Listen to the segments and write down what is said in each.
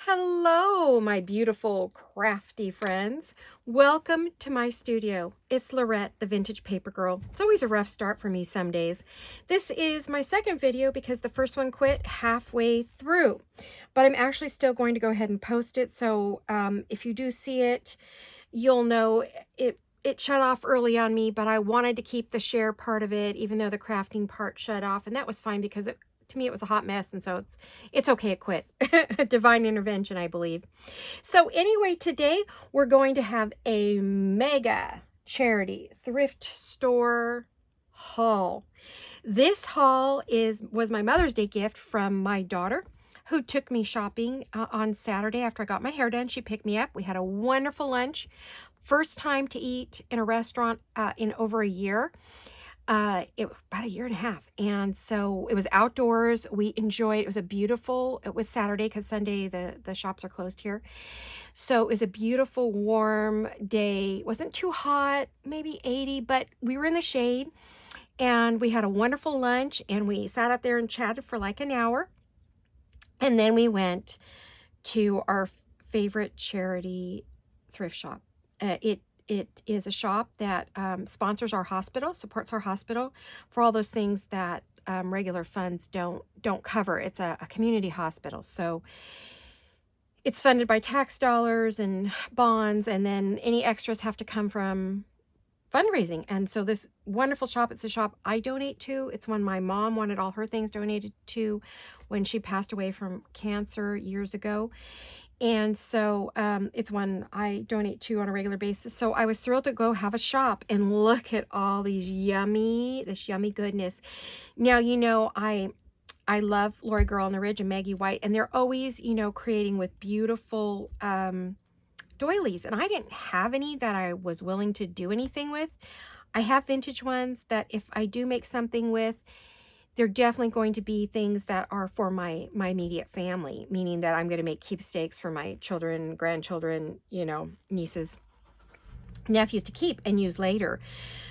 Hello, my beautiful crafty friends. Welcome to my studio. It's Laurette, the Vintage Paper Girl. It's always a rough start for me some days. This is my second video because the first one quit halfway through, but I'm actually still going to go ahead and post it. So if you do see it, you'll know it shut off early on me, but I wanted to keep the share part of it, even though the crafting part shut off, and that was fine because to me, it was a hot mess, and so it's okay it quit. Divine intervention, I believe. So anyway, today we're going to have a mega charity thrift store haul. This haul was my Mother's Day gift from my daughter, who took me shopping on Saturday after I got my hair done. She picked me up. We had a wonderful lunch. First time to eat in a restaurant in over a year. It was about a year and a half, and so it was outdoors. We enjoyed it. It was Saturday because Sunday the shops are closed here, so it was a beautiful warm day. It wasn't too hot, maybe 80, but we were in the shade, and we had a wonderful lunch, and we sat out there and chatted for like an hour, and then we went to our favorite charity thrift shop. It is a shop that sponsors our hospital, supports our hospital for all those things that regular funds don't cover. It's a community hospital, so it's funded by tax dollars and bonds, and then any extras have to come from fundraising. And so this wonderful shop, it's a shop I donate to. It's one my mom wanted all her things donated to when she passed away from cancer years ago. And so it's one I donate to on a regular basis. So I was thrilled to go have a shop and look at all this yummy goodness. Now, I love Lori Girl on the Ridge and Maggie White, and they're always, creating with beautiful doilies. And I didn't have any that I was willing to do anything with. I have vintage ones that if I do make something with, they're definitely going to be things that are for my immediate family, meaning that I'm going to make keepsakes for my children, grandchildren, nieces, nephews to keep and use later.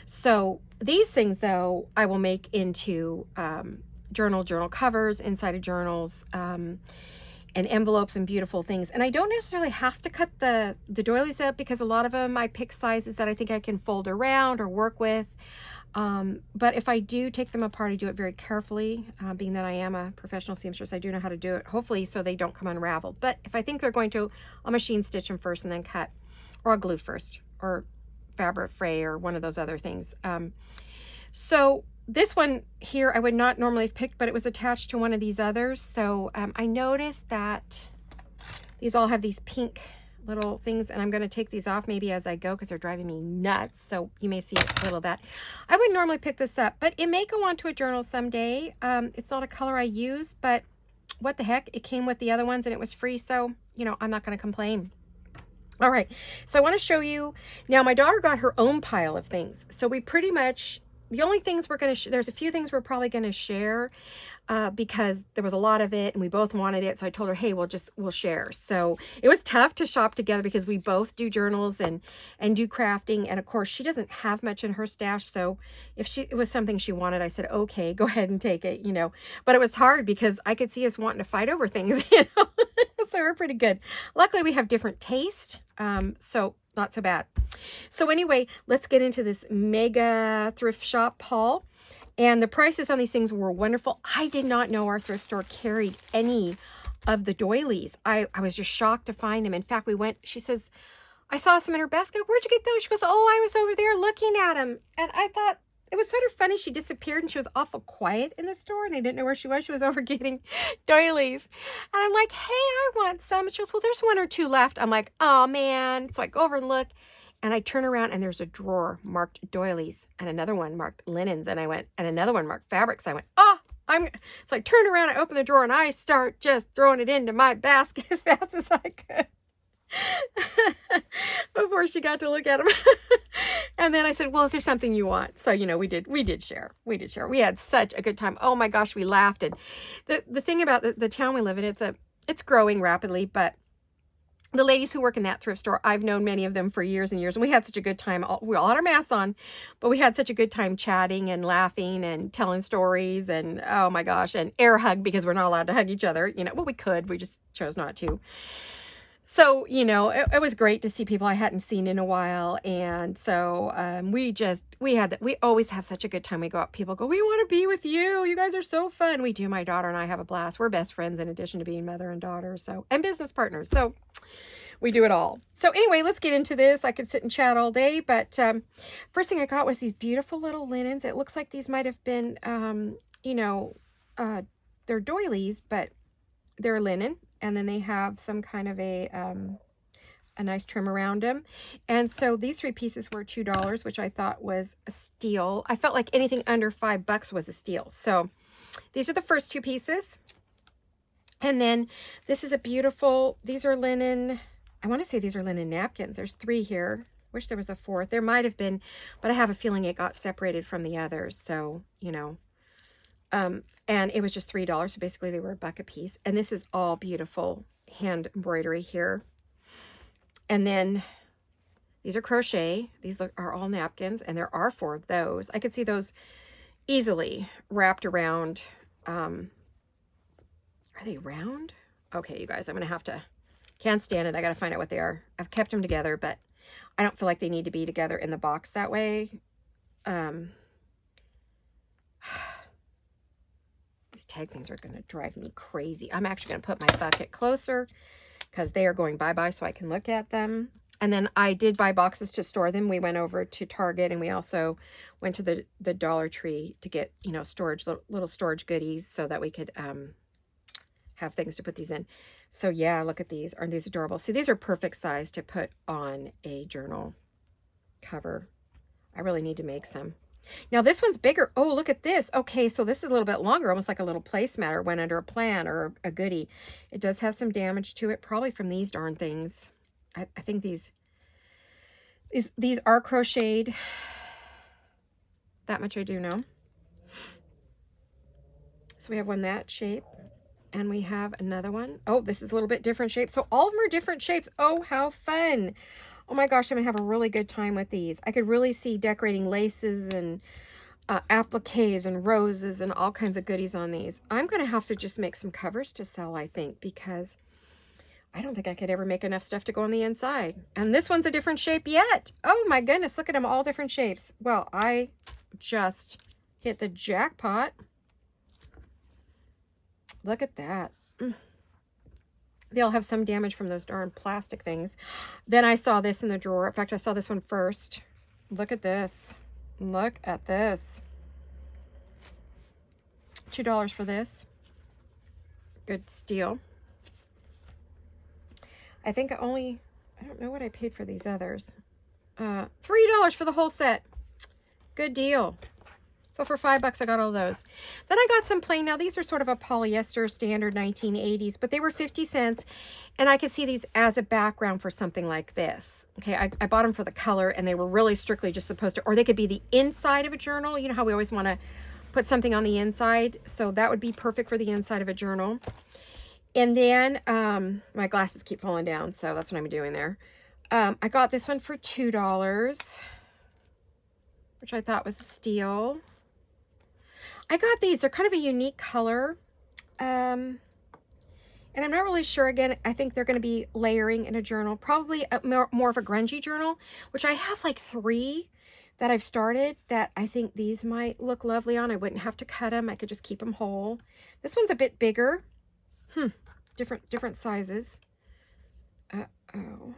So these things, though, I will make into journal covers, inside of journals, and envelopes and beautiful things. And I don't necessarily have to cut the doilies up because a lot of them I pick sizes that I think I can fold around or work with. But if I do take them apart, I do it very carefully, being that I am a professional seamstress. I do know how to do it, hopefully, so they don't come unraveled. But if I think they're going to, I'll machine stitch them first and then cut, or I'll glue first, or fabric fray, or one of those other things. So this one here, I would not normally have picked, but it was attached to one of these others. So I noticed that these all have these pink little things, and I'm going to take these off maybe as I go because they're driving me nuts, so you may see a little of that. I wouldn't normally pick this up, but it may go onto a journal someday. It's not a color I use, but what the heck, it came with the other ones and it was free, so I'm not going to complain. All right, so I want to show you now. My daughter got her own pile of things, so we pretty much, the only things we're going to there's a few things we're probably going to share because there was a lot of it and we both wanted it. So I told her, hey, we'll share. So it was tough to shop together because we both do journals and do crafting. And of course, she doesn't have much in her stash. So if it was something she wanted, I said, okay, go ahead and take it, But it was hard because I could see us wanting to fight over things, So we're pretty good. Luckily, we have different taste. So not so bad. So anyway, let's get into this mega thrift shop haul. And the prices on these things were wonderful. I did not know our thrift store carried any of the doilies. I was just shocked to find them. In fact, she says, I saw some in her basket. Where'd you get those? She goes, oh, I was over there looking at them. And I thought, it was sort of funny. She disappeared and she was awful quiet in the store and I didn't know where she was. She was over getting doilies. And I'm like, hey, I want some. And she goes, well, there's one or two left. I'm like, oh man. So I go over and look and I turn around and there's a drawer marked doilies and another one marked linens. And another one marked fabrics. I went, oh, so I turn around, I open the drawer and I start just throwing it into my basket as fast as I could. Before she got to look at them. And then I said, well, is there something you want? So, we did share. We had such a good time. Oh my gosh, we laughed. And the thing about the town we live in, it's growing rapidly, but the ladies who work in that thrift store, I've known many of them for years and years, and we had such a good time. We all had our masks on, but we had such a good time chatting and laughing and telling stories, and oh my gosh, and air hug, because we're not allowed to hug each other. You know, well, we could, we just chose not to. So, you know, it was great to see people I hadn't seen in a while. And so we always have such a good time. We go out, people go, we want to be with you. You guys are so fun. We do. My daughter and I have a blast. We're best friends in addition to being mother and daughter, so, and business partners. So we do it all. So anyway, let's get into this. I could sit and chat all day, but first thing I got was these beautiful little linens. It looks like these might have been, you know, they're doilies, but they're linen. And then they have some kind of a nice trim around them. And so these 3 pieces were $2, which I thought was a steal. I felt like anything under $5 was a steal. So these are the first 2 pieces. And then this is a beautiful, these are linen, I want to say these are linen napkins. There's 3 here. Wish there was a 4th. There might have been, but I have a feeling it got separated from the others. So, you know. And it was just $3, so basically they were $1 a piece. And this is all beautiful hand embroidery here. And then these are crochet. These are all napkins, and there are 4 of those. I could see those easily wrapped around. Are they round? Okay, you guys, I'm gonna have to, can't stand it. I gotta find out what they are. I've kept them together, but I don't feel like they need to be together in the box that way. These tag things are going to drive me crazy. I'm actually going to put my bucket closer because they are going bye-bye so I can look at them. And then I did buy boxes to store them. We went over to Target, and we also went to the Dollar Tree to get, you know, storage, little storage goodies so that we could have things to put these in. So yeah, look at these. Aren't these adorable? See, these are perfect size to put on a journal cover. I really need to make some. Now this one's bigger. Oh, look at this. Okay, so this is a little bit longer, almost like a little placemat, or went under a plant or a goodie. It does have some damage to it, probably from these darn things. I think these are crocheted. That much I do know. So we have one that shape, and we have another one. Oh, this is a little bit different shape. So all of them are different shapes. Oh, how fun. Oh my gosh, I'm going to have a really good time with these. I could really see decorating laces and appliques and roses and all kinds of goodies on these. I'm going to have to just make some covers to sell, I think, because I don't think I could ever make enough stuff to go on the inside. And this one's a different shape yet. Oh my goodness, look at them, all different shapes. Well, I just hit the jackpot. Look at that. They'll have some damage from those darn plastic things. Then I saw this in the drawer. In fact, I saw this one first. Look at this. Look at this. $2 for this. Good steal. I think I don't know what I paid for these others. $3 for the whole set. Good deal. So for $5, I got all those. Then I got some plain. Now, these are sort of a polyester standard 1980s, but they were 50 cents. And I could see these as a background for something like this. Okay, I bought them for the color, and they were really strictly just supposed to, or they could be the inside of a journal. You know how we always want to put something on the inside? So that would be perfect for the inside of a journal. And then my glasses keep falling down, so that's what I'm doing there. I got this one for $2, which I thought was a steal. I got these. They're kind of a unique color. And I'm not really sure. Again, I think they're going to be layering in a journal. Probably more of a grungy journal, which I have like 3 that I've started that I think these might look lovely on. I wouldn't have to cut them. I could just keep them whole. This one's a bit bigger. Different sizes. Uh-oh.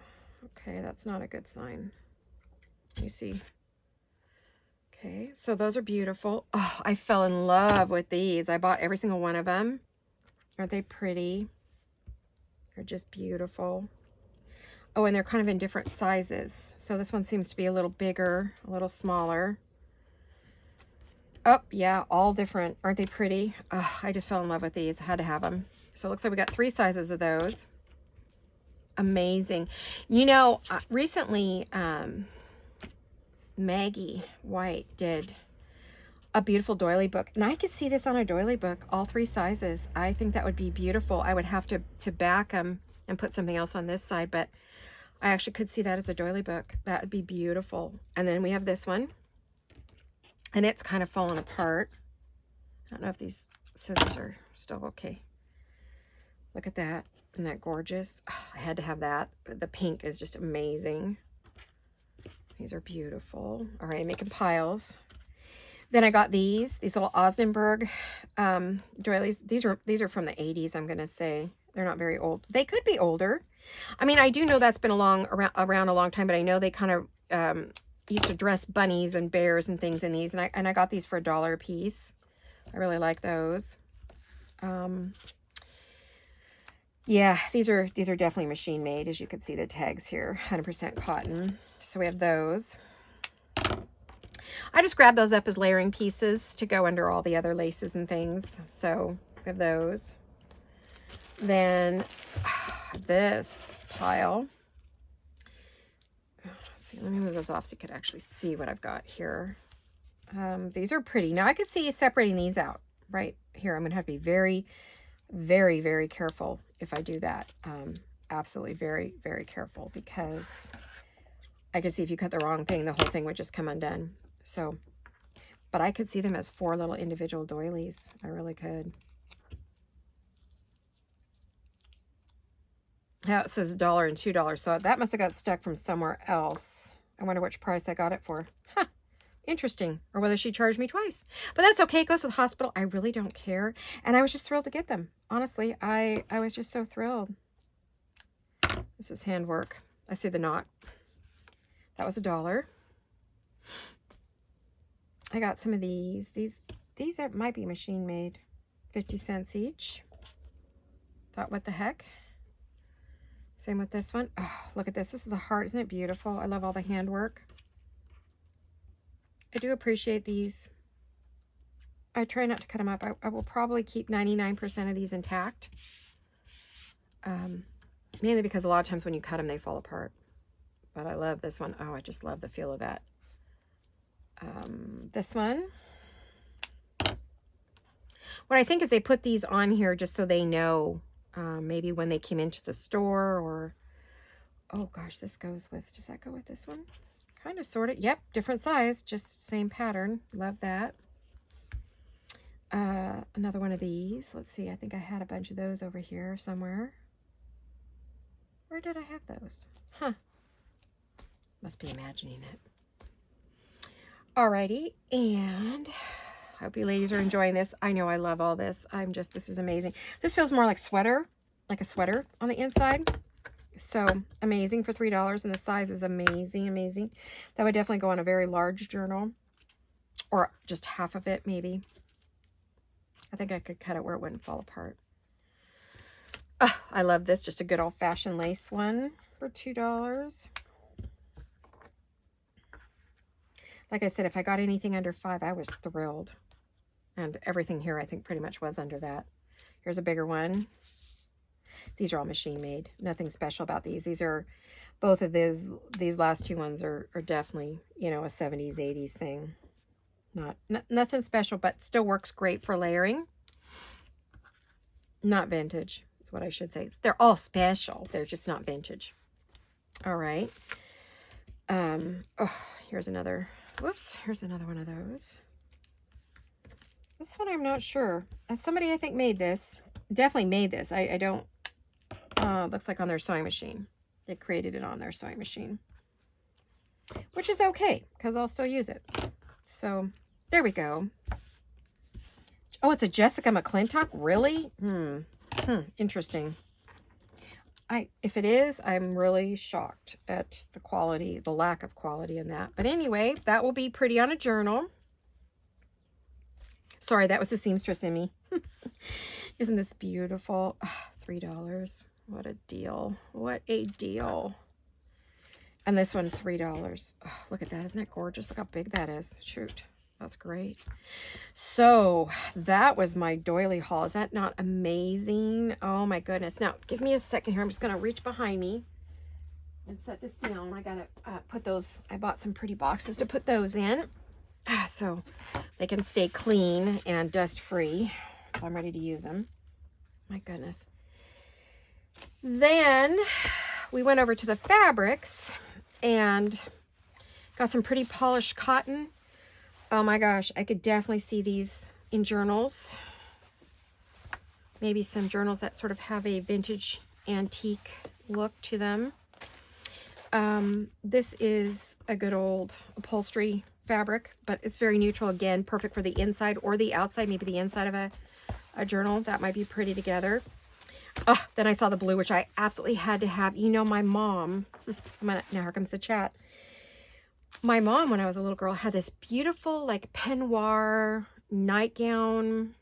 Okay, that's not a good sign. Let me see. Okay, so those are beautiful. Oh, I fell in love with these. I bought every single one of them. Aren't they pretty? They're just beautiful. Oh, and they're kind of in different sizes. So this one seems to be a little bigger, a little smaller. Oh, yeah, all different. Aren't they pretty? Oh, I just fell in love with these. I had to have them. So it looks like we got 3 sizes of those. Amazing. You know, recently, Maggie White did a beautiful doily book, and I could see this on a doily book, all 3 sizes. I think that would be beautiful. I would have to back them and put something else on this side, but I actually could see that as a doily book. That would be beautiful. And then we have this one, and it's kind of fallen apart. I don't know if these scissors are still okay. Look at that. Isn't that gorgeous? Oh, I had to have that. The pink is just amazing. These are beautiful. All right, making piles. Then I got these little Osnaburg doilies. These are from the 80s, I'm going to say. They're not very old. They could be older. I mean, I do know that's been around a long time, but I know they kind of used to dress bunnies and bears and things in these, and I got these for $1 a piece. I really like those. Yeah, these are definitely machine made, as you can see the tags here, 100% cotton. So we have those. I just grabbed those up as layering pieces to go under all the other laces and things. So we have those. Then this pile. Let's see, let me move those off so you could actually see what I've got here. These are pretty. Now I could see separating these out right here. I'm going to have to be very, very, very careful if I do that. Absolutely very, very careful, because I could see if you cut the wrong thing, the whole thing would just come undone. So, but I could see them as 4 little individual doilies. I really could. Now it says $1 and $2, so that must have got stuck from somewhere else. I wonder which price I got it for. Huh. Interesting. Or whether she charged me twice. But that's okay. It goes to the hospital. I really don't care. And I was just thrilled to get them. Honestly, I was just so thrilled. This is handwork. I see the knot. That was $1. I got some of these. These might be machine made. 50 cents each. Thought, what the heck? Same with this one. Oh, look at this. This is a heart. Isn't it beautiful? I love all the handwork. I do appreciate these. I try not to cut them up. I will probably keep 99% of these intact. Mainly because a lot of times when you cut them, they fall apart. But I love this one. Oh, I just love the feel of that. This one. What I think is they put these on here just so they know maybe when they came into the store, or, oh gosh, this goes with, does that go with this one? Kind of, sort of. Yep, different size, just same pattern. Love that. Another one of these. Let's see, I think I had a bunch of those over here somewhere. Where did I have those? Huh. Must be imagining it. Alrighty, and I hope you ladies are enjoying this. I know I love all this. This is amazing. This feels more like sweater, like a sweater on the inside. So amazing for $3, and the size is amazing, amazing. That would definitely go on a very large journal, or just half of it maybe. I think I could cut it where it wouldn't fall apart. Oh, I love this. Just a good old-fashioned lace one for $2. Like I said, if I got anything under $5, I was thrilled. And everything here, I think, pretty much was under that. Here's a bigger one. These are all machine made. Nothing special about these. These are, both of these last two ones are definitely, you know, a 70s, 80s thing. Nothing special, but still works great for layering. Not vintage, is what I should say. They're all special. They're just not vintage. All right. Oh, here's another. Whoops, here's another one of those. This one I'm not sure. Somebody I think made this. Definitely made this. I don't. Looks like on their sewing machine. They created it on their sewing machine. Which is okay, because I'll still use it. So, there we go. Oh, it's a Jessica McClintock? Really? Interesting. If it is, I'm really shocked at the quality, the lack of quality in that. But anyway, that will be pretty on a journal. Sorry, that was the seamstress in me. Isn't this beautiful? Oh, $3. What a deal. What a deal. And this one, $3. Oh, look at that. Isn't that gorgeous? Look how big that is. Shoot. That's great. So that was my doily haul. Is that not amazing? Oh my goodness. Now, give me a second here. I'm just going to reach behind me and set this down. I got to put those. I bought some pretty boxes to put those in so they can stay clean and dust free. I'm ready to use them. My goodness. Then we went over to the fabrics and got some pretty polished cotton. Oh my gosh, I could definitely see these in journals. Maybe some journals that sort of have a vintage antique look to them. This is a good old upholstery fabric, but it's very neutral. Again, perfect for the inside or the outside, maybe the inside of a journal. That might be pretty together. Oh, then I saw the blue, which I absolutely had to have. You know, my mom, now here comes the chat. My mom, when I was a little girl, had this beautiful like peignoir nightgown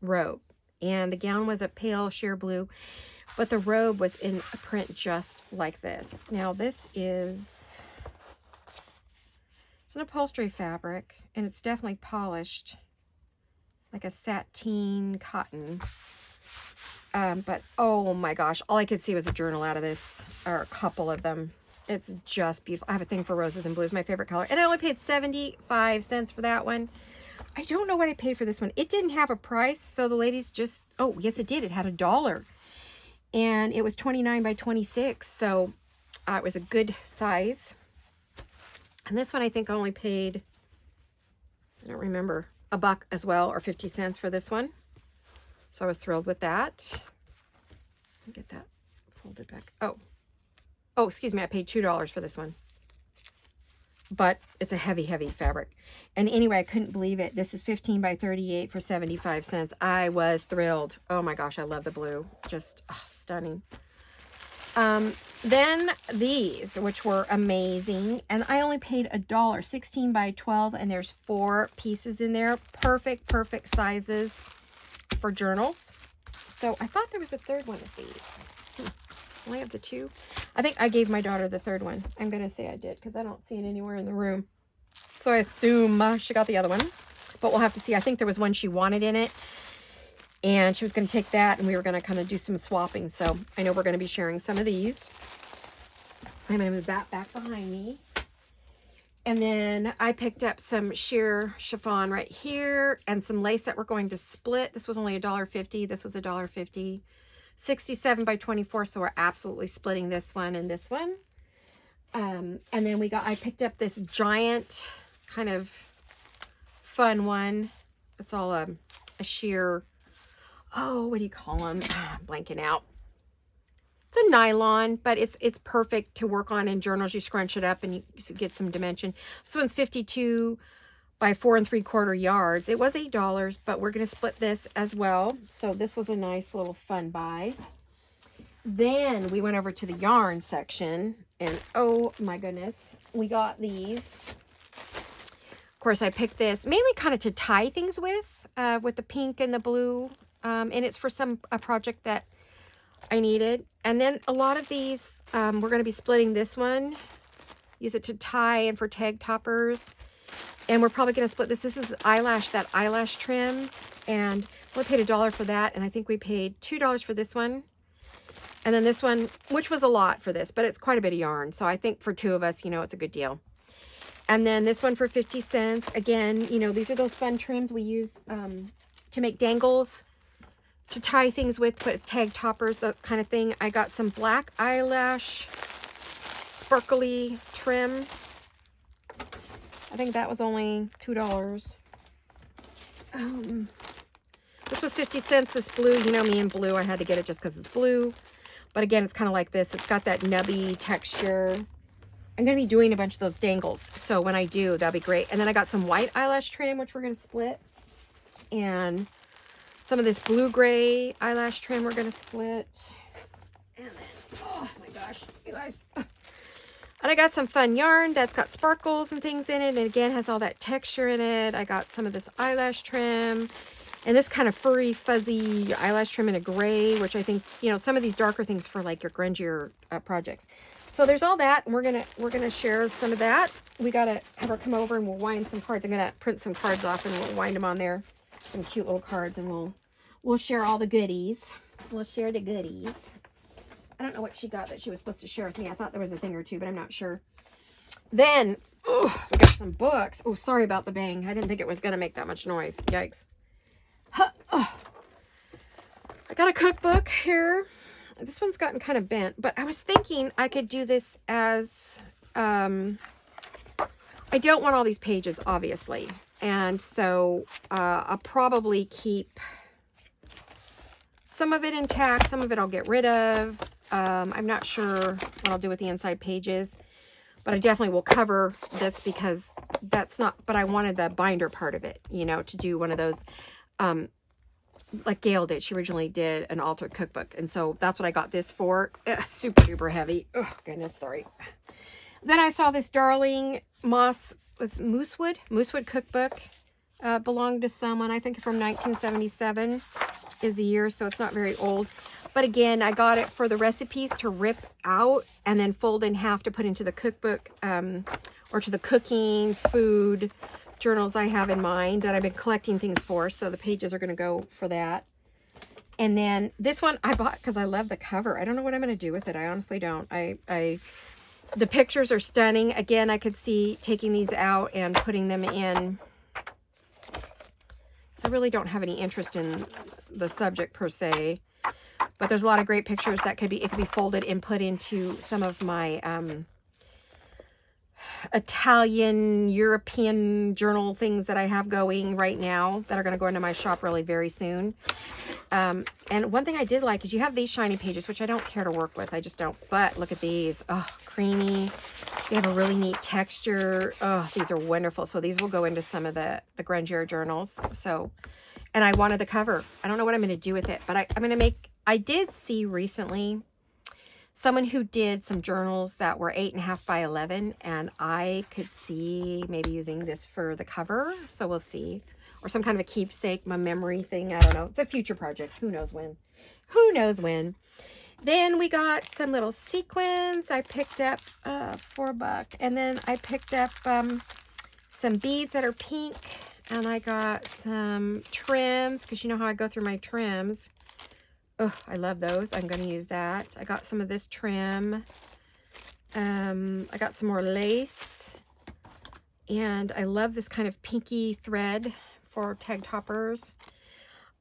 robe. And the gown was a pale sheer blue, but the robe was in a print just like this. Now this is, it's an upholstery fabric, and it's definitely polished, like a sateen cotton. But oh my gosh, all I could see was a journal out of this, or a couple of them. It's just beautiful. I have a thing for roses and blues, my favorite color. And I only paid 75 cents for that one. I don't know what I paid for this one. It didn't have a price, so the ladies just, oh, yes it did. It had $1. And it was 29 by 26, so it was a good size. And this one I think I only paid, I don't remember, $1 as well, or 50 cents for this one. So I was thrilled with that. Let me get that folded back. Oh, excuse me, I paid $2 for this one. But it's a heavy, heavy fabric. And anyway, I couldn't believe it. This is 15 by 38 for 75 cents. I was thrilled. Oh my gosh, I love the blue. Just stunning. Then these, which were amazing. And I only paid $1, 16 by 12. And there's 4 pieces in there. Perfect, perfect sizes for journals. So I thought there was a third one of these. Only have the 2. I think I gave my daughter the third one. I'm going to say I did because I don't see it anywhere in the room. So I assume she got the other one. But we'll have to see. I think there was one she wanted in it. And she was going to take that, and we were going to kind of do some swapping. So I know we're going to be sharing some of these. I'm going to move that back behind me. And then I picked up some sheer chiffon right here and some lace that we're going to split. This was only $1.50. This was $1.50. 67 by 24, so we're absolutely splitting this one and this one. And then I picked up this giant kind of fun one. It's all a sheer, oh, what do you call them? I'm blanking out. It's a nylon, but it's perfect to work on in journals. You scrunch it up and you get some dimension. This one's 52 by 4 3/4 yards. It was $8, but we're going to split this as well. So this was a nice little fun buy. Then we went over to the yarn section, and oh my goodness, we got these. Of course, I picked this mainly kind of to tie things with the pink and the blue, and it's for a project that I needed. And then a lot of these, we're going to be splitting this one, use it to tie and for tag toppers. And we're probably going to split this. This is that eyelash trim. And we paid $1 for that. And I think we paid $2 for this one. And then this one, which was a lot for this, but it's quite a bit of yarn. So I think for 2 of us, it's a good deal. And then this one for 50 cents. Again, these are those fun trims we use to make dangles, to tie things with, put as tag toppers, the kind of thing. I got some black eyelash sparkly trim. I think that was only $2. This was 50 cents. This blue, me and blue, I had to get it just because it's blue. But again, it's kind of like this. It's got that nubby texture. I'm going to be doing a bunch of those dangles. So when I do, that'll be great. And then I got some white eyelash trim, which we're going to split. And some of this blue-gray eyelash trim we're going to split. And then, oh my gosh, you guys. And I got some fun yarn that's got sparkles and things in it. And again, has all that texture in it. I got some of this eyelash trim. And this kind of furry, fuzzy eyelash trim in a gray, which I think, some of these darker things for like your grungier projects. So there's all that, and we're gonna share some of that. We gotta have her come over and we'll wind some cards. I'm gonna print some cards off and we'll wind them on there. Some cute little cards, and we'll share all the goodies. We'll share the goodies. I don't know what she got that she was supposed to share with me. I thought there was a thing or two, but I'm not sure. Then, we got some books. Oh, sorry about the bang. I didn't think it was gonna make that much noise. Yikes. I got a cookbook here. This one's gotten kind of bent, but I was thinking I could do this as, I don't want all these pages, obviously. And so I'll probably keep some of it intact. Some of it I'll get rid of. I'm not sure what I'll do with the inside pages, but I definitely will cover this because that's not, but I wanted the binder part of it, you know, to do one of those, like Gail did. She originally did an altered cookbook. And so that's what I got this for. Ugh, super duper heavy. Oh, goodness, sorry. Then I saw this darling Moosewood cookbook. Belonged to someone, I think from 1977 is the year, so it's not very old. But again, I got it for the recipes to rip out and then fold in half to put into the cookbook, or to the cooking, food journals I have in mind that I've been collecting things for. So the pages are going to go for that. And then this one I bought because I love the cover. I don't know what I'm going to do with it. I honestly don't. The pictures are stunning. Again, I could see taking these out and putting them in. So I really don't have any interest in the subject per se. But there's a lot of great pictures that could be, it could be folded and put into some of my Italian, European journal things that I have going right now that are going to go into my shop really very soon. And one thing I did like is you have these shiny pages, which I don't care to work with. I just don't. But look at these. Oh, creamy. They have a really neat texture. Oh, these are wonderful. So these will go into some of the grungier journals. So, and I wanted the cover. I don't know what I'm going to do with it, but I'm going to make, I did see recently someone who did some journals that were 8.5 by 11, and I could see maybe using this for the cover. So we'll see. Or some kind of a keepsake, my memory thing. I don't know. It's a future project. Who knows when? Who knows when? Then we got some little sequins. I picked up $4. And then I picked up some beads that are pink. And I got some trims, because you know how I go through my trims. Oh, I love those. I'm going to use that. I got some of this trim. I got some more lace. And I love this kind of pinky thread for tag toppers.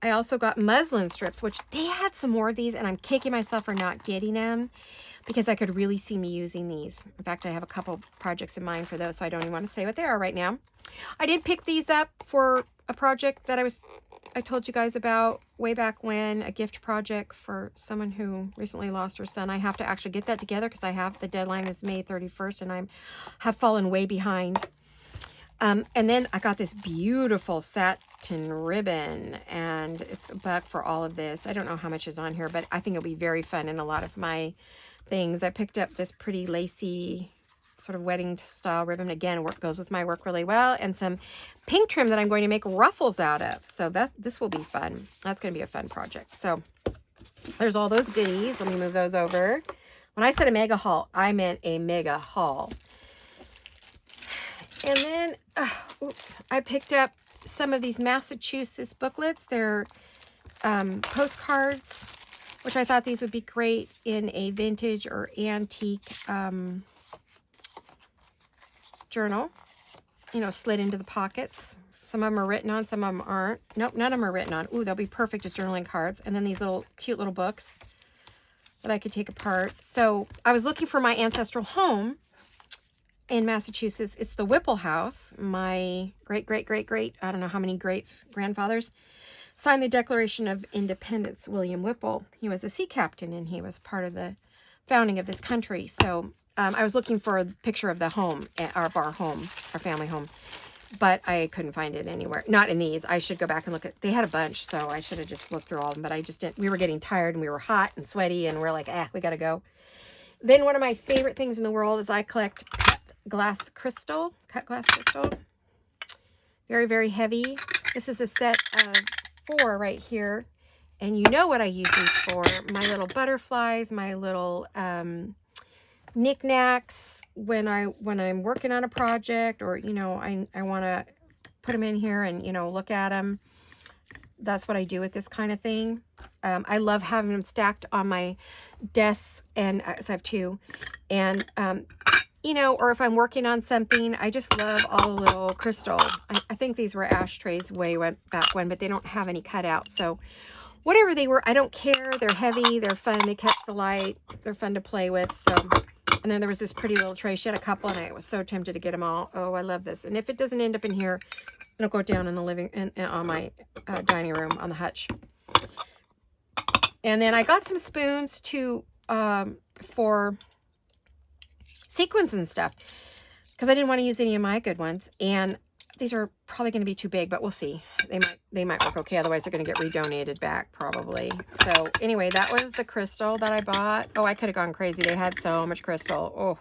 I also got muslin strips, which they had some more of these, and I'm kicking myself for not getting them because I could really see me using these. In fact, I have a couple projects in mind for those, so I don't even want to say what they are right now. I did pick these up for a project that I told you guys about way back when, a gift project for someone who recently lost her son. I have to actually get that together because the deadline is May 31st, and I have fallen way behind. And then I got this beautiful satin ribbon, and it's $1 for all of this. I don't know how much is on here, but I think it'll be very fun in a lot of my things. I picked up this pretty lacy sort of wedding style ribbon. Again, goes with my work really well, and some pink trim that I'm going to make ruffles out of. So this will be fun. That's going to be a fun project. So there's all those goodies. Let me move those over. When I said a mega haul, I meant a mega haul. And then, oops, I picked up some of these Massachusetts booklets. They're postcards, which I thought these would be great in a vintage or antique journal. You know, slid into the pockets. Some of them are written on, some of them aren't. Nope, none of them are written on. Ooh, they'll be perfect as journaling cards. And then these little cute little books that I could take apart. So I was looking for my ancestral home in Massachusetts. It's the Whipple House. My great, I don't know how many grandfathers signed the Declaration of Independence. William Whipple. He was a sea captain, and he was part of the founding of this country. So I was looking for a picture of the home, our home, our family home, but I couldn't find it anywhere. Not in these. I should go back and look at, they had a bunch, so I should have just looked through all of them, but I just didn't. We were getting tired, and we were hot and sweaty, and we're like, we got to go. Then one of my favorite things in the world is I collect cut glass crystal. Very, very heavy. This is a set of 4 right here. And you know what I use these for. My little butterflies, my little knickknacks when I'm working on a project, or, you know, I want to put them in here and, you know, look at them. That's what I do with this kind of thing. I love having them stacked on my desk, and so I have 2. And, you know, or if I'm working on something, I just love all the little crystal. I think these were ashtrays way back when, but they don't have any cutouts. So whatever they were, I don't care. They're heavy. They're fun. They catch the light. They're fun to play with. So, and then there was this pretty little tray. She had a couple, and I was so tempted to get them all. Oh, I love this. And if it doesn't end up in here, it'll go down in the living, on my dining room on the hutch. And then I got some spoons for sequins and stuff, because I didn't want to use any of my good ones. And these are probably going to be too big, but we'll see. They might work okay. Otherwise, they're going to get redonated back probably. So anyway, that was the crystal that I bought. Oh, I could have gone crazy. They had so much crystal. Oh,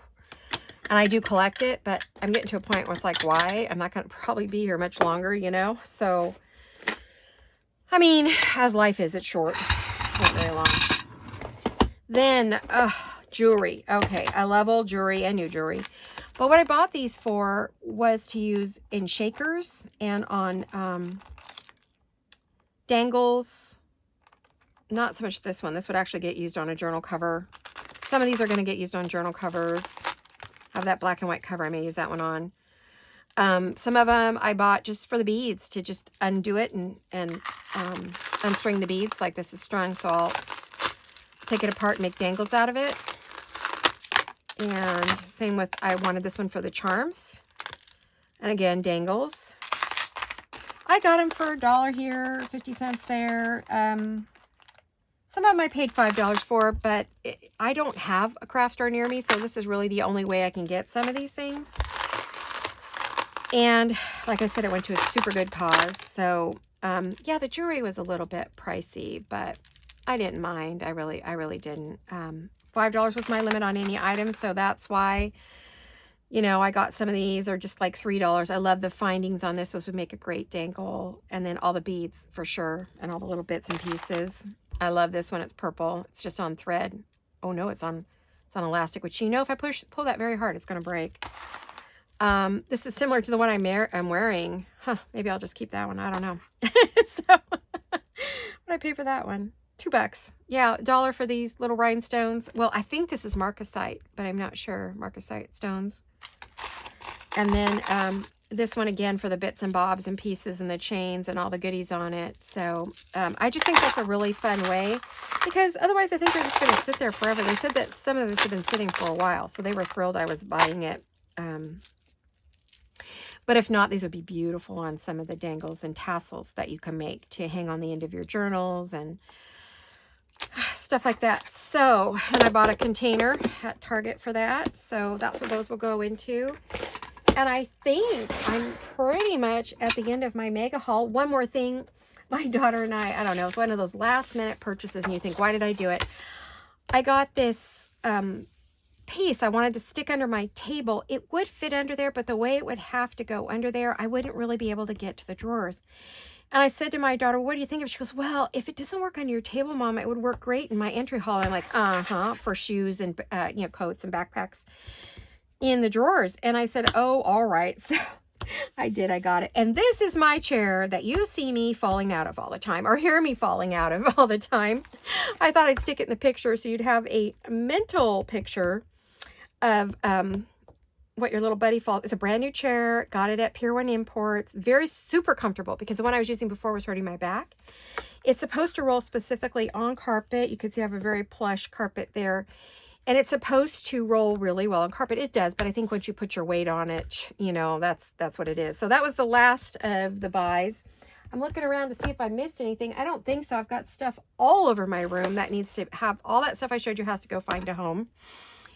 and I do collect it, but I'm getting to a point where it's like, why? I'm not going to probably be here much longer, you know? So, I mean, as life is, it's short. Not very long. Then, jewelry. Okay, I love old jewelry and new jewelry. But what I bought these for was to use in shakers and on dangles. Not so much this one. This would actually get used on a journal cover. Some of these are going to get used on journal covers. I have that black and white cover. I may use that one on. Some of them I bought just for the beads, to just undo it and unstring the beads like this is strung. So I'll take it apart and make dangles out of it. And same with, I wanted this one for the charms. And again, dangles. I got them for $1 here, 50 cents there. Some of them I paid $5 for, but I don't have a craft store near me, so this is really the only way I can get some of these things. And like I said, it went to a super good cause. So yeah, the jewelry was a little bit pricey, but I didn't mind. I really didn't. $5 was my limit on any item, so that's why, you know, I got some of these, or just like $3. I love the findings on this. Those would make a great dangle. And then all the beads for sure, and all the little bits and pieces. I love this one. It's purple. It's just on thread. Oh no, it's on elastic, which, you know, if I pull that very hard, it's going to break. This is similar to the one I'm wearing. Huh, maybe I'll just keep that one. I don't know. So what did I pay for that one? $2. Yeah, $1 for these little rhinestones. Well, I think this is marcasite, but I'm not sure. Marcasite stones. And then this one again for the bits and bobs and pieces and the chains and all the goodies on it. So I just think that's a really fun way, because otherwise I think they're just going to sit there forever. They said that some of this had been sitting for a while, so they were thrilled I was buying it. But if not, these would be beautiful on some of the dangles and tassels that you can make to hang on the end of your journals and stuff like that. So, and I bought a container at Target for that. So that's what those will go into. And I think I'm pretty much at the end of my mega haul. One more thing, my daughter and I don't know, it's one of those last minute purchases and you think, why did I do it? I got this piece I wanted to stick under my table. It would fit under there, but the way it would have to go under there, I wouldn't really be able to get to the drawers. And I said to my daughter, what do you think of it? She goes, well, if it doesn't work on your table, Mom, it would work great in my entry hall. I'm like, for shoes and, you know, coats and backpacks in the drawers. And I said, oh, all right. So I did. I got it. And this is my chair that you see me falling out of all the time, or hear me falling out of all the time. I thought I'd stick it in the picture so you'd have a mental picture of what your little buddy falls. It's a brand new chair. Got it at Pier 1 Imports. Very super comfortable, because the one I was using before was hurting my back. It's supposed to roll specifically on carpet. You can see I have a very plush carpet there. And it's supposed to roll really well on carpet. It does, but I think once you put your weight on it, you know, that's what it is. So that was the last of the buys. I'm looking around to see if I missed anything. I don't think so. I've got stuff all over my room that needs to have, all that stuff I showed you has to go find a home.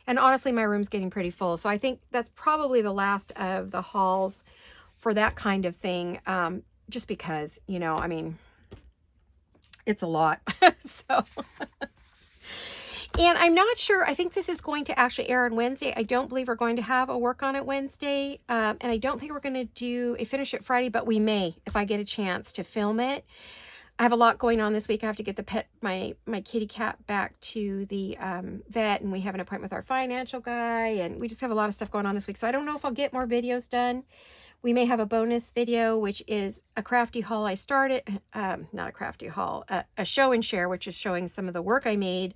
And honestly, my room's getting pretty full. So I think that's probably the last of the hauls for that kind of thing. Just because, you know, I mean, it's a lot. So, and I'm not sure. I think this is going to actually air on Wednesday. I don't believe we're going to have a work on it Wednesday. And I don't think we're going to do a finish it Friday, but we may, if I get a chance to film it. I have a lot going on this week. I have to get my kitty cat back to the vet, and we have an appointment with our financial guy, and we just have a lot of stuff going on this week. So I don't know if I'll get more videos done. We may have a bonus video, which is a crafty haul I started. Not a crafty haul, a show and share, which is showing some of the work I made,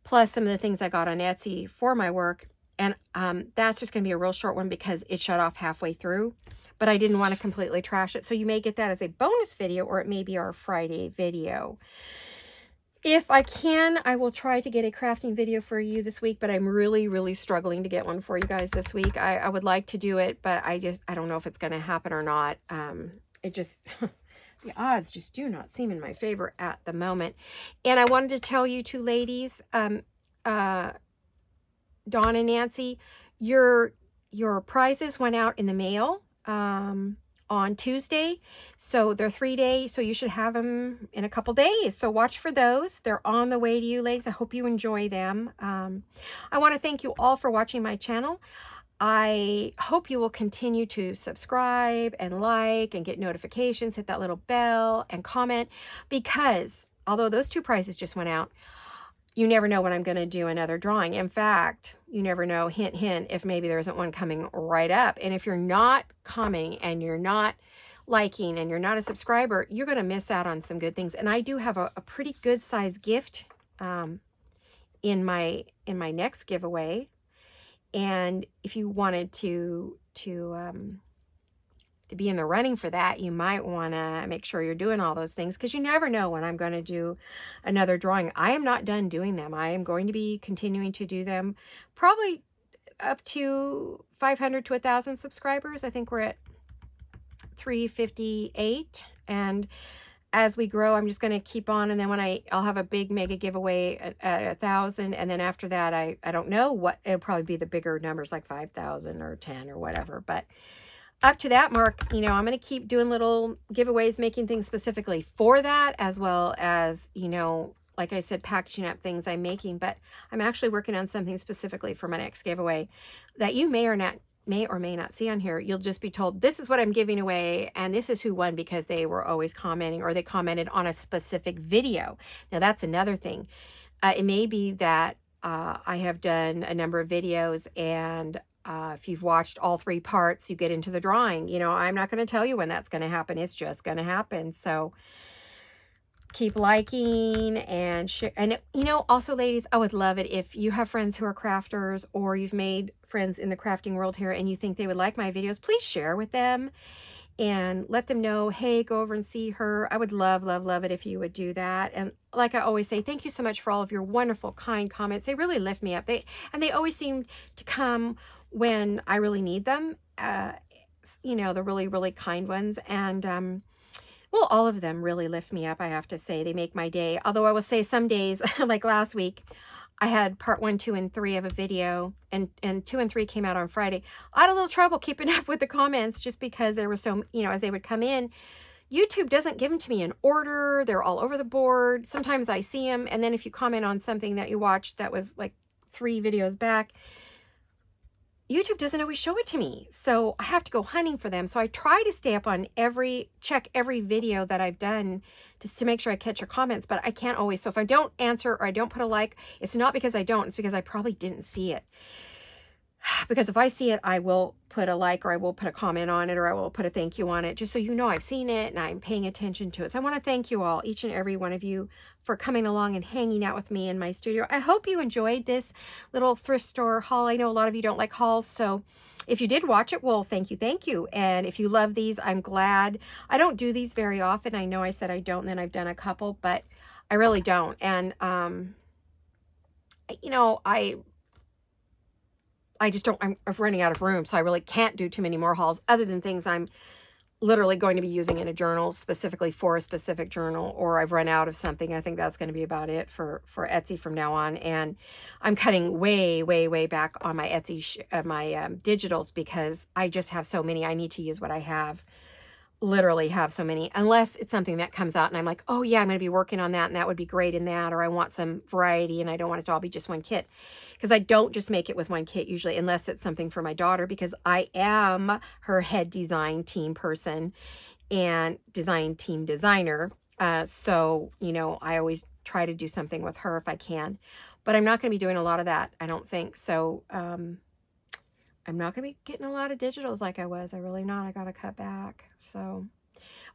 plus some of the things I got on Etsy for my work. And that's just going to be a real short one because it shut off halfway through. But I didn't want to completely trash it. So you may get that as a bonus video, or it may be our Friday video. If I can, I will try to get a crafting video for you this week, but I'm really, really struggling to get one for you guys this week. I would like to do it, but I don't know if it's going to happen or not. It just, the odds just do not seem in my favor at the moment. And I wanted to tell you two ladies, Dawn and Nancy, your prizes went out in the mail on Tuesday. So they're 3-day, so you should have them in a couple days. So watch for those. They're on the way to you, ladies. I hope you enjoy them. I want to thank you all for watching my channel. I hope you will continue to subscribe and like and get notifications, hit that little bell and comment, because although those 2 prizes just went out, you never know when I'm going to do another drawing. In fact, you never know, hint, hint, if maybe there isn't one coming right up. And if you're not commenting and you're not liking and you're not a subscriber, you're going to miss out on some good things. And I do have a pretty good size gift in my next giveaway. And if you wanted to be in the running for that, you might want to make sure you're doing all those things, because you never know when I'm going to do another drawing. I am not done doing them. I am going to be continuing to do them probably up to 500 to 1,000 subscribers. I think we're at 358, and as we grow, I'm just going to keep on, and then when I'll have a big mega giveaway at 1,000, and then after that, I don't know what, it'll probably be the bigger numbers like 5,000 or 10 or whatever, but up to that mark, you know, I'm going to keep doing little giveaways, making things specifically for that, as well as, you know, like I said, packaging up things I'm making. But I'm actually working on something specifically for my next giveaway that you may or may not see on here. You'll just be told, this is what I'm giving away, and this is who won, because they were always commenting, or they commented on a specific video. Now, that's another thing. It may be that I have done a number of videos, and if you've watched all 3 parts, you get into the drawing. You know, I'm not going to tell you when that's going to happen. It's just going to happen. So keep liking and share. And, you know, also, ladies, I would love it if you have friends who are crafters, or you've made friends in the crafting world here and you think they would like my videos. Please share with them and let them know, hey, go over and see her. I would love, love, love it if you would do that. And like I always say, thank you so much for all of your wonderful, kind comments. They really lift me up. They always seem to come when I really need them, you know, the really, really kind ones. And, well, all of them really lift me up, I have to say. They make my day. Although I will say some days, like last week, I had part 1, 2, and 3 of a video, and 2 and 3 came out on Friday. I had a little trouble keeping up with the comments just because there were so, you know, as they would come in. YouTube doesn't give them to me in order. They're all over the board. Sometimes I see them, and then if you comment on something that you watched that was like 3 videos back, YouTube doesn't always show it to me. So I have to go hunting for them. So I try to stay up on check every video that I've done just to make sure I catch your comments, but I can't always. So if I don't answer or I don't put a like, it's not because I don't, it's because I probably didn't see it. Because if I see it, I will put a like, or I will put a comment on it, or I will put a thank you on it, just so you know I've seen it and I'm paying attention to it. So I want to thank you all, each and every one of you, for coming along and hanging out with me in my studio. I hope you enjoyed this little thrift store haul. I know a lot of you don't like hauls, so if you did watch it, well, thank you, thank you. And if you love these, I'm glad. I don't do these very often. I know I said I don't, and then I've done a couple, but I really don't. And, you know, I just don't, I'm running out of room, so I really can't do too many more hauls other than things I'm literally going to be using in a journal, specifically for a specific journal, or I've run out of something. I think that's going to be about it for Etsy from now on. And I'm cutting way, way, way back on my Etsy, digitals, because I just have so many. I need to use what I have. Literally have so many, unless it's something that comes out and I'm like, oh yeah, I'm going to be working on that, and that would be great in that, or I want some variety and I don't want it to all be just one kit, because I don't just make it with one kit usually, unless it's something for my daughter, because I am her head design team person and design team designer. So, you know, I always try to do something with her if I can, but I'm not going to be doing a lot of that, I don't think. So, I'm not going to be getting a lot of digitals like I was. I really not. I got to cut back. So,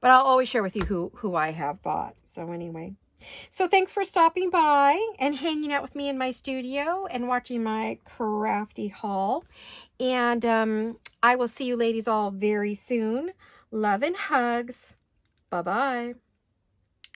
but I'll always share with you who I have bought. So anyway, So thanks for stopping by and hanging out with me in my studio and watching my crafty haul. And I will see you ladies all very soon. Love and hugs. Bye-bye.